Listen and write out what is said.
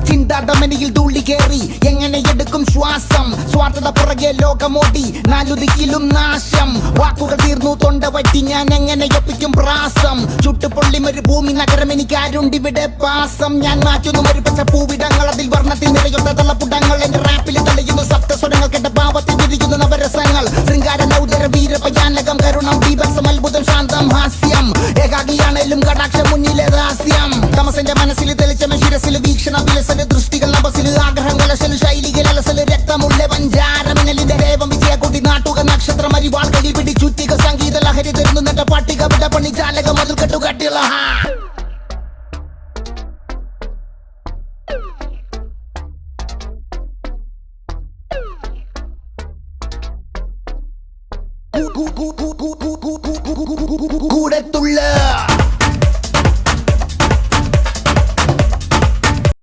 ചിന്താതമനിയിൽ തുള്ളി കേറി എങ്ങനെ എടുക്കും ശ്വാസം സ്വാർത്ഥത പുറകെ ലോകമോടി നാലുദിക്കിലും നാശം വാക്കുകൾ തീർന്നു തൊണ്ട പറ്റി ഞാൻ എങ്ങനെ ഒപ്പിക്കും പ്രാസം ചുട്ടുപൊള്ളി ഒരു ഭൂമി നഗരം എനിക്ക് ആരുണ്ടിവിടെ പാസം ഞാൻ മാറ്റുന്നു ഒരു പച്ച പൂവിടങ്ങൾ അതിൽ വർണ്ണത്തിൽ നിറയുന്ന തള്ളപ്പുടങ്ങൾ എന്റെ റാപ്പിൽ തെളിയുന്നു സപ്തസ്വരങ്ങൾ കേട്ട ഭാവത്തിൽ വിരിയുന്നു നവരസങ്ങൾ ശൃംഗാര നൗദര വീരപയാനകം കരുണം ബീഭത്സം അത്ഭുതം ശാന്തം ഹാസ്യം ഏകാഗിയാണേലും കടാക്ഷം മുന്നിലെ രഹസ്യം തമസന്റെ മനസ്സിൽ തെളിച്ചമ ശിരസിൽ വീക്ഷണ വിലസല് ദൃഷ്ടികൾ നഭസിൽ ആഗ്രഹം കലശല് ശൈലികൾ അലസല് രക്തമുള്ള പഞ്ചാരമിനലിന്റെ ദേവം വിജയക്കുട്ടി നാട്ടുക നക്ഷത്രം അരിവാൾ കയ്യിൽ പിടിച്ചുറ്റിക സംഗീത ലഹരി തരുന്നു നട്ട പട്ടിക വിട പണി ചാലക മതിൽ കെട്ടുകട്ടിള കൂടത്തുള്ള